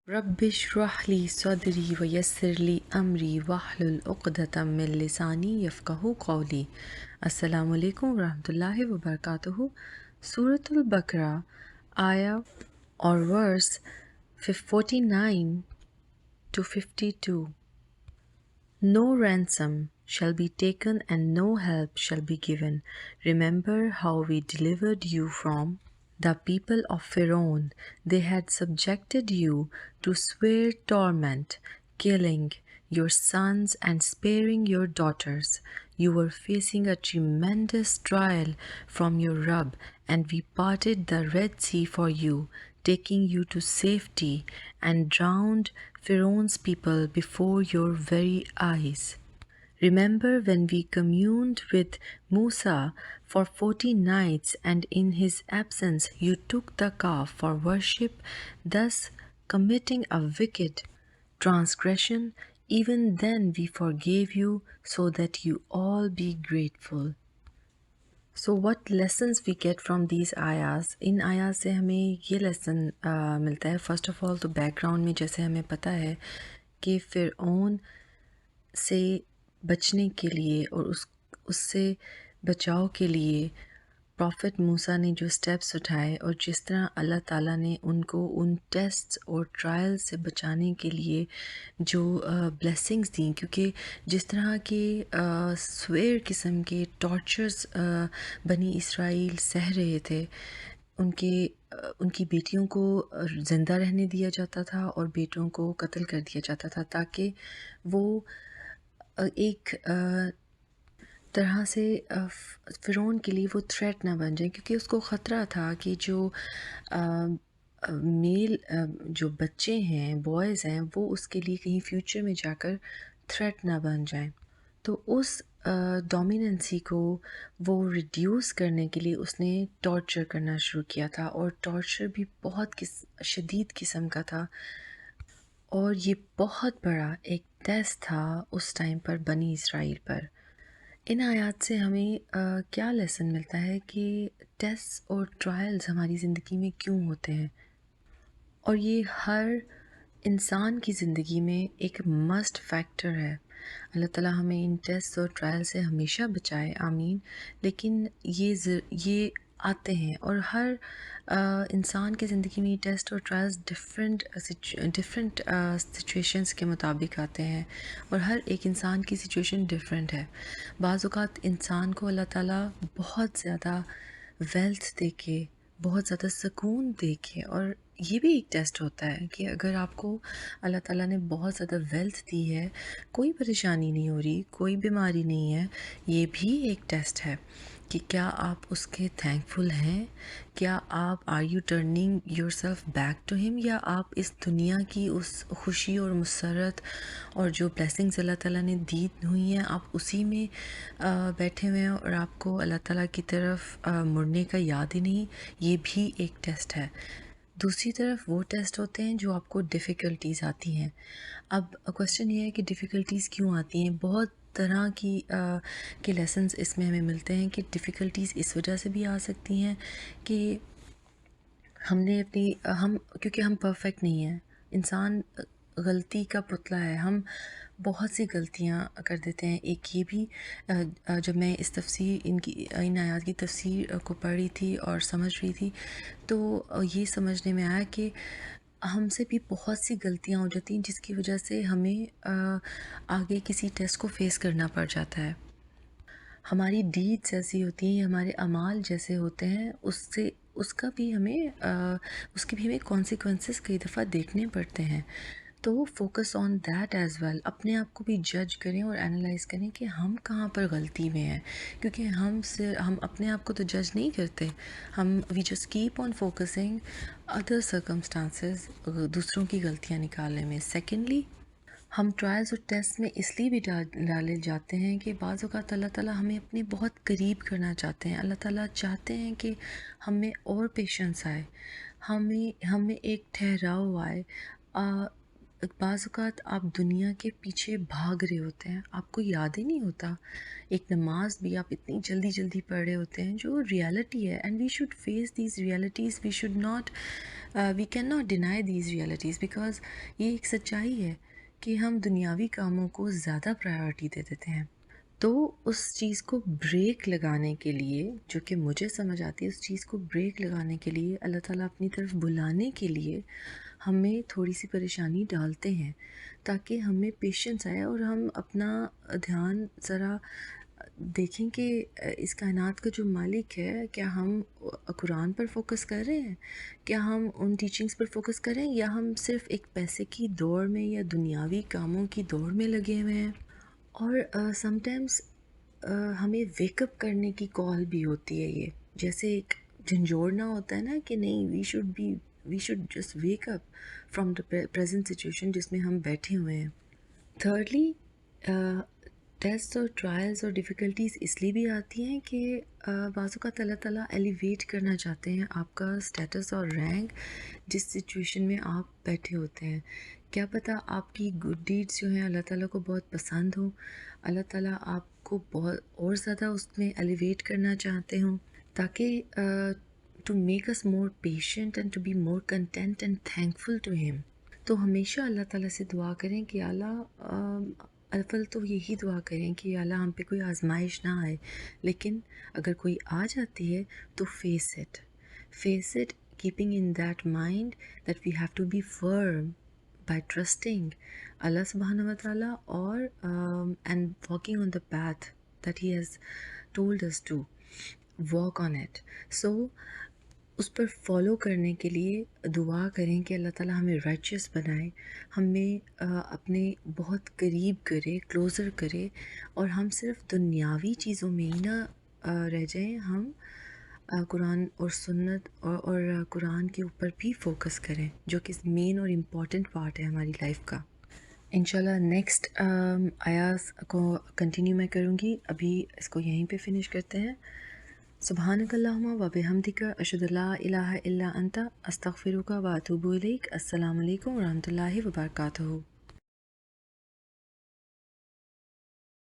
Rabbi इश्रह ली सदरी व यस्सिर ली अमरी वहलुल उक़दतम मिन लिसानी यफ़क़हू क़ौली। अस्सलामु अलैकुम व रहमतुल्लाहि व बरकातुहू। सूरतुल बकरा आया और verse 49 to 52। No ransom shall be taken and no help shall be given. Remember how we delivered you from the people of Pharaoh. They had subjected you to severe torment, killing your sons and sparing your daughters. You were facing a tremendous trial from your Rabb, and we parted the Red Sea for you, taking you to safety, and drowned Pharaoh's people before your very eyes. Remember when we communed with Musa for 40 nights, and in his absence you took the calf for worship, thus committing a wicked transgression? Even then we forgave you, so that you all be grateful. So what lessons we get from these ayahs? इन आया से हमें ये lesson मिलता है. First of all तो background में जैसे हमें पता है कि फ़िरऔन से बचने के लिए और उससे बचाव के लिए प्रॉफिट मूसा ने जो स्टेप्स उठाए और जिस तरह अल्लाह ताला ने उनको उन टेस्ट्स और ट्रायल से बचाने के लिए जो ब्लेसिंग्स दी, क्योंकि जिस तरह के स्वेर किस्म के टॉर्चर्स बनी इसराइल सह रहे थे, उनकी बेटियों को ज़िंदा रहने दिया जाता था और बेटों को कत्ल कर दिया जाता था, ताकि वो एक तरह से फ़िरौन के लिए वो थ्रेट ना बन जाए, क्योंकि उसको ख़तरा था कि जो मेल जो बच्चे हैं, बॉयज़ हैं, वो उसके लिए कहीं फ्यूचर में जाकर थ्रेट ना बन जाएं। तो उस डोमिनेंसी को वो रिड्यूस करने के लिए उसने टॉर्चर करना शुरू किया था, और टॉर्चर भी बहुत शदीद किस्म का था, और ये बहुत बड़ा एक टेस्ट था उस टाइम पर बनी इसराइल पर। इन आयात से हमें क्या लेसन मिलता है कि टेस्ट और ट्रायल्स हमारी ज़िंदगी में क्यों होते हैं, और ये हर इंसान की ज़िंदगी में एक मस्ट फैक्टर है। अल्लाह ताला हमें इन टेस्ट और ट्रायल से हमेशा बचाए, आमीन। लेकिन ये आते हैं, और हर इंसान की ज़िंदगी में टेस्ट और ट्रायल्स डिफरेंट सिचुएशंस के मुताबिक आते हैं, और हर एक इंसान की सिचुएशन डिफरेंट है। बाज़ औक़ात इंसान को अल्लाह ताला बहुत ज़्यादा वेल्थ दे के, बहुत ज़्यादा सुकून दे के, और ये भी एक टेस्ट होता है कि अगर आपको अल्लाह ताला ने बहुत ज़्यादा वेल्थ दी है, कोई परेशानी नहीं हो रही, कोई बीमारी नहीं है, ये भी एक टेस्ट है कि क्या आप उसके थैंकफुल हैं, क्या आप are you turning your self back to him, या आप इस दुनिया की उस खुशी और मुसरत और जो ब्लेसिंग्स अल्लाह ताला ने दी हुई हैं, आप उसी में बैठे हुए हैं और आपको अल्लाह ताला की तरफ मुड़ने का याद ही नहीं। ये भी एक टेस्ट है। दूसरी तरफ वो टेस्ट होते हैं जो आपको डिफ़िकल्टीज़ आती हैं। अब क्वेश्चन ये है कि डिफ़िकल्टीज़ क्यों आती हैं? बहुत तरह की के लेसन्स इसमें हमें मिलते हैं कि डिफ़िकल्टीज़ इस वजह से भी आ सकती हैं कि क्योंकि हम परफेक्ट नहीं हैं, इंसान गलती का पुतला है, हम बहुत सी गलतियाँ कर देते हैं। एक ये भी जब मैं इन आयात की तफसीर को पढ़ रही थी और समझ रही थी, तो ये समझने में आया कि हमसे भी बहुत सी गलतियाँ हो जाती हैं जिसकी वजह से हमें आगे किसी टेस्ट को फेस करना पड़ जाता है। हमारी डीड्स ऐसी होती हैं, हमारे अमाल जैसे होते हैं, उसके भी हमें कॉन्सिक्वेंसेस कई दफ़ा देखने पड़ते हैं। तो focus on that as well. अपने आप को भी जज करें और एनालाइज़ करें कि हम कहाँ पर गलती में हैं, क्योंकि हम अपने आप को तो जज नहीं करते, we just keep on focusing other circumstances, दूसरों की गलतियाँ निकालने में। सेकेंडली, हम ट्रायल्स और टेस्ट में इसलिए भी डाले जाते हैं कि बाज़ औक़ात अल्लाह ताला हमें अपने बहुत करीब करना चाहते हैं। अल्लाह ताला चाहते हैं कि हम में और पेशेंस आए, हमें एक ठहराव आए, بعض اوقات آپ دنیا کے پیچھے بھاگ رہے ہوتے ہیں، آپ کو یاد ہی نہیں ہوتا، ایک نماز بھی آپ اتنی جلدی جلدی پڑھ رہے ہوتے ہیں جو ریالٹی ہے، and we should face these realities, we should not we can not deny these realities, because یہ ایک سچائی ہے کہ ہم دنیاوی کاموں کو زیادہ پرائیورٹی دے دیتے ہیں۔ تو اس چیز کو بریک لگانے کے لیے، جو کہ مجھے سمجھ آتی ہے، اس چیز کو بریک لگانے کے لیے اللہ تعالیٰ اپنی طرف بلانے کے لیے ہمیں تھوڑی سی پریشانی ڈالتے ہیں، تاکہ ہمیں پیشنس آئے اور ہم اپنا دھیان ذرا دیکھیں کہ اس کائنات کا جو مالک ہے، کیا ہم قرآن پر فوکس کر رہے ہیں، کیا ہم ان ٹیچنگز پر فوکس کر رہے ہیں، یا ہم صرف ایک پیسے کی دوڑ میں یا دنیاوی کاموں کی دوڑ میں لگے ہوئے ہیں۔ اور سم ٹائمس ہمیں ویک اپ کرنے کی کال بھی ہوتی ہے، یہ جیسے ایک جھنجھوڑنا ہوتا ہے نا کہ نہیں، we should just wake up from the present situation جس میں ہم بیٹھے ہوئے ہیں۔ تھرڈلی، ٹیسٹ اور ٹرائلز اور ڈیفیکلٹیز اس لیے بھی آتی ہیں کہ بعض اوقات اللہ تعالیٰ ایلیویٹ کرنا چاہتے ہیں آپ کا اسٹیٹس اور رینک جس سچویشن میں آپ بیٹھے ہوتے ہیں۔ کیا پتہ آپ کی گڈ ڈیڈز جو ہیں اللہ تعالیٰ کو بہت پسند ہوں، اللہ تعالیٰ آپ کو بہت اور زیادہ اس میں ایلیویٹ کرنا چاہتے ہوں، تاکہ to make us more patient and to be more content and thankful to him. تو ہمیشہ اللہ تعالیٰ سے دعا کریں کہ اللہ، اول تو یہی دعا کریں کہ اللہ ہم پہ کوئی آزمائش نہ آئے، لیکن اگر کوئی آ جاتی ہے تو face it keeping in that mind that we have to be firm by trusting Allah subhanahu wa ta'ala or and walking on the path that he has told us to walk on it. So اس پر follow کرنے کے لیے دعا کریں کہ اللہ تعالیٰ ہمیں رائچیس بنائے، ہمیں اپنے بہت قریب کرے، کلوزر کرے، اور ہم صرف دنیاوی چیزوں میں ہی نہ رہ جائیں، ہم قرآن اور سنت اور قرآن کے اوپر بھی فوکس کریں، جو کہ مین اور امپورٹنٹ پارٹ ہے ہماری لائف کا۔ انشاءاللہ نیکسٹ آیات کو کنٹینیو میں کروں گی، ابھی اس کو یہیں پہ فنش کرتے ہیں۔ سبحانک اللہم و بحمدک، اشہد لا الہ الا انت، استغفرک و اتوب الیک۔ السلام علیکم ورحمۃ اللہ وبرکاتہ۔